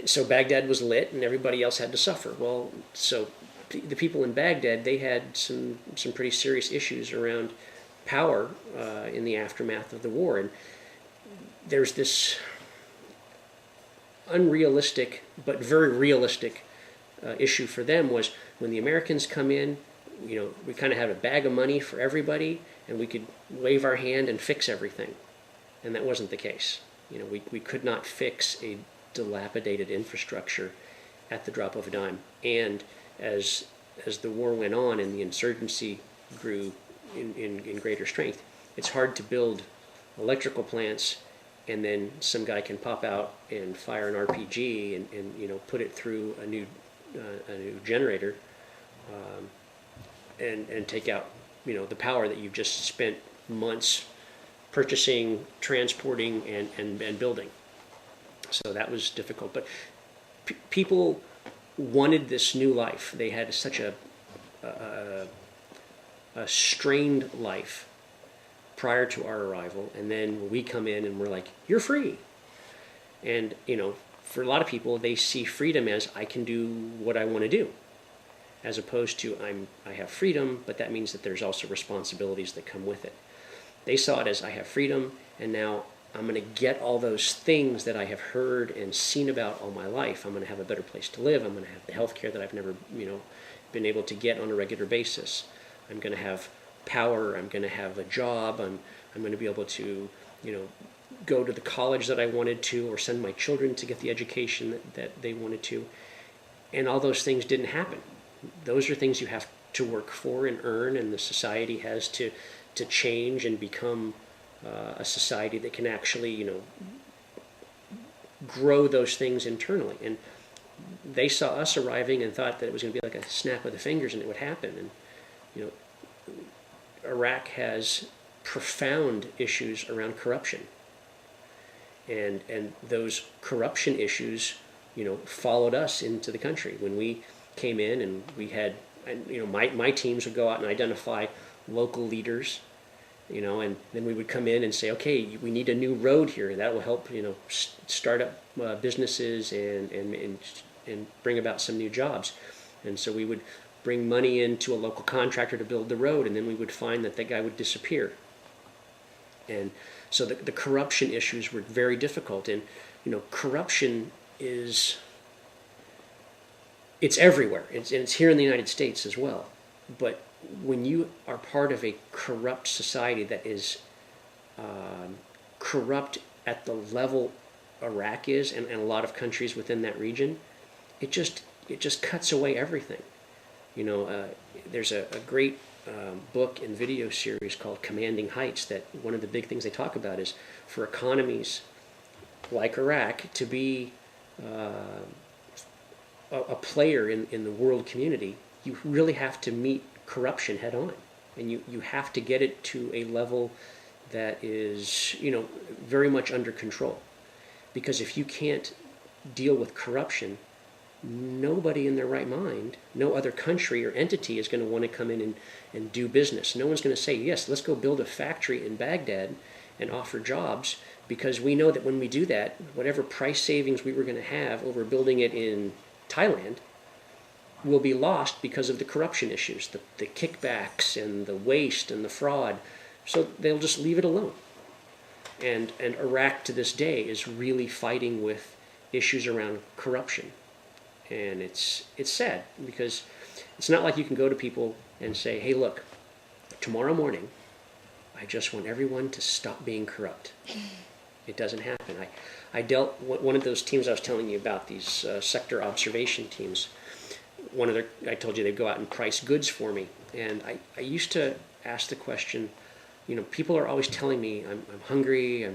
So Baghdad was lit, and everybody else had to suffer. Well, so the people in Baghdad, they had some pretty serious issues around power in the aftermath of the war, and there's this unrealistic but very realistic issue for them was when the Americans come in, we kind of have a bag of money for everybody, and we could wave our hand and fix everything, and that wasn't the case. We could not fix a dilapidated infrastructure at the drop of a dime. And as the war went on and the insurgency grew in greater strength, it's hard to build electrical plants and then some guy can pop out and fire an RPG and put it through a new generator and take out the power that you've just spent months purchasing, transporting, and building. So that was difficult. But people wanted this new life. They had such a strained life prior to our arrival, and then we come in and we're like, you're free. And for a lot of people, they see freedom as I can do what I want to do, as opposed to I have freedom, but that means that there's also responsibilities that come with it. They saw it as I have freedom, and now I'm going to get all those things that I have heard and seen about all my life. I'm going to have a better place to live. I'm going to have the health care that I've never, been able to get on a regular basis. I'm going to have power. I'm going to have a job. I'm going to be able to, go to the college that I wanted to, or send my children to get the education that they wanted to. And all those things didn't happen. Those are things you have to work for and earn, and the society has to change and become a society that can actually, grow those things internally. And they saw us arriving and thought that it was going to be like a snap of the fingers and it would happen. And, Iraq has profound issues around corruption. And those corruption issues, followed us into the country. When we came in and we had, my teams would go out and identify local leaders, and then we would come in and say, okay, we need a new road here. That will help, start up businesses and bring about some new jobs. And so we would bring money into a local contractor to build the road, and then we would find that guy would disappear. And so the corruption issues were very difficult. And, corruption it's everywhere. It's here in the United States as well. But when you are part of a corrupt society that is corrupt at the level Iraq is, and a lot of countries within that region, it just cuts away everything. There's a great book and video series called Commanding Heights that one of the big things they talk about is for economies like Iraq to be a player in the world community, you really have to meet corruption head on, and you have to get it to a level that is very much under control, because if you can't deal with corruption, nobody in their right mind, no other country or entity is going to want to come in and do business. No one's going to say, yes, let's go build a factory in Baghdad and offer jobs, because we know that when we do that, whatever price savings we were going to have over building it in Thailand will be lost because of the corruption issues, the kickbacks and the waste and the fraud. So they'll just leave it alone. And Iraq to this day is really fighting with issues around corruption. And it's sad, because it's not like you can go to people and say, hey, look, tomorrow morning, I just want everyone to stop being corrupt. It doesn't happen. I dealt one of those teams I was telling you about, these sector observation teams. I told you they'd go out and price goods for me. And I used to ask the question, people are always telling me I'm hungry,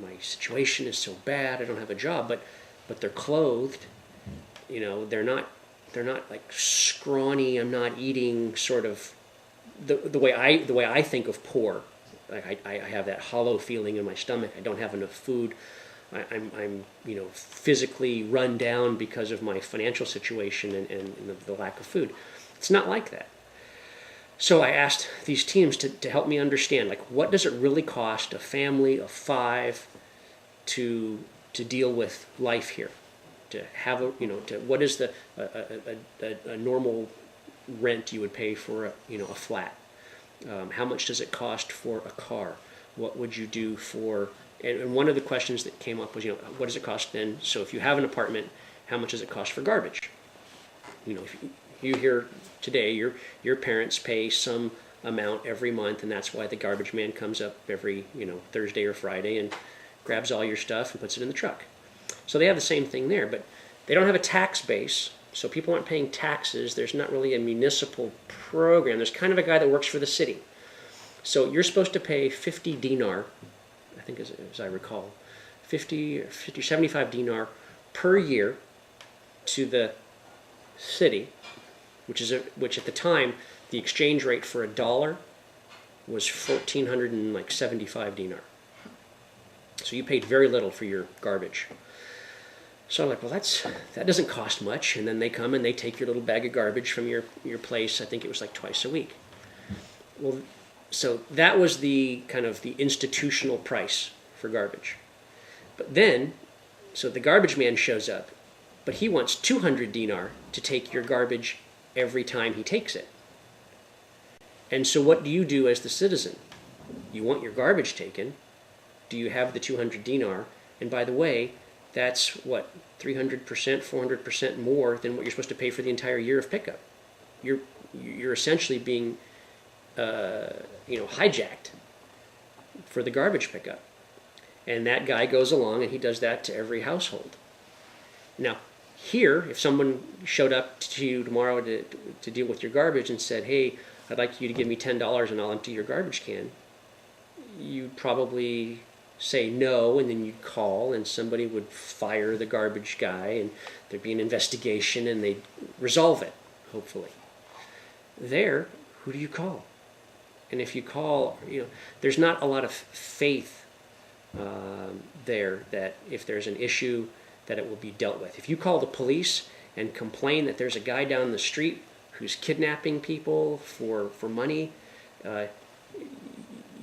my situation is so bad, I don't have a job, but they're clothed. They're not like scrawny. I'm not eating sort of the way I think of poor. Like I have that hollow feeling in my stomach. I don't have enough food. I'm physically run down because of my financial situation and the lack of food. It's not like that. So I asked these teams to help me understand, like, what does it really cost a family of 5 to deal with life here? to have a, to what is the a normal rent you would pay for a flat? How much does it cost for a car? What would you do for, and one of the questions that came up was, what does it cost then? So if you have an apartment, how much does it cost for garbage? If you hear today, your parents pay some amount every month, and that's why the garbage man comes up every, Thursday or Friday and grabs all your stuff and puts it in the truck. So they have the same thing there, but they don't have a tax base, so people aren't paying taxes. There's not really a municipal program. There's kind of a guy that works for the city. So you're supposed to pay 50 dinar, I think as I recall, 75 dinar per year to the city, which at the time, the exchange rate for $1 was 1,475 dinar. So you paid very little for your garbage. So I'm like, well, that doesn't cost much. And then they come and they take your little bag of garbage from your place. I think it was like twice a week. Well, so that was the kind of the institutional price for garbage. But then, so the garbage man shows up, but he wants 200 dinar to take your garbage every time he takes it. And so what do you do as the citizen? You want your garbage taken. Do you have the 200 dinar? And by the way, that's what, 300%, 400% more than what you're supposed to pay for the entire year of pickup. You're essentially being hijacked for the garbage pickup. And that guy goes along and he does that to every household. Now, here, if someone showed up to you tomorrow to deal with your garbage and said, hey, I'd like you to give me $10 and I'll empty your garbage can, you'd probably say no, and then you'd call and somebody would fire the garbage guy and there'd be an investigation and they'd resolve it, hopefully. There, who do you call? And if you call, there's not a lot of faith there that if there's an issue that it will be dealt with. If you call the police and complain that there's a guy down the street who's kidnapping people for money,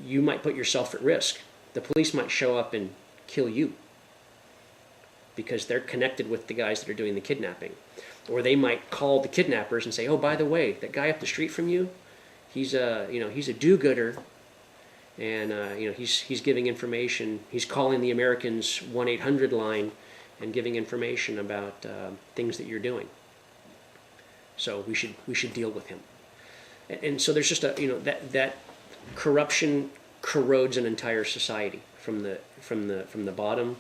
you might put yourself at risk. The police might show up and kill you because they're connected with the guys that are doing the kidnapping. Or they might call the kidnappers and say, oh, by the way, that guy up the street from you, he's a do-gooder, and he's giving information. He's calling the Americans 1-800 line and giving information about things that you're doing. So we should deal with him. And so there's just that corruption corrodes an entire society from the bottom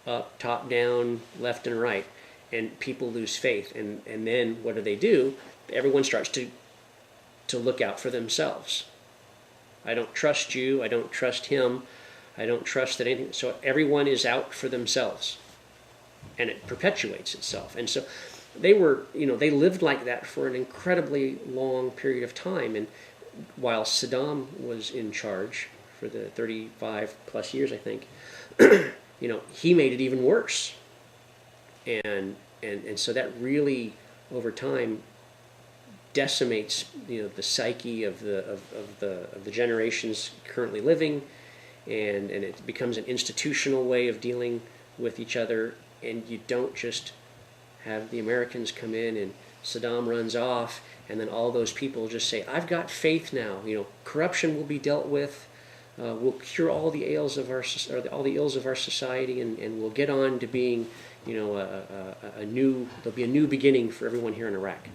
up, top down, left and right, and people lose faith. And then what do? Everyone starts to look out for themselves. I don't trust you. I don't trust him. I don't trust that anything. So everyone is out for themselves, and it perpetuates itself. And so they lived like that for an incredibly long period of time. And while Saddam was in charge for the 35 plus years, I think, he made it even worse. And so that really, over time, decimates the psyche of the generations currently living, and it becomes an institutional way of dealing with each other. And you don't just have the Americans come in and Saddam runs off, and then all those people just say, I've got faith now. Corruption will be dealt with. We'll cure all the ills of our society, and we'll get on to being, there'll be a new beginning for everyone here in Iraq.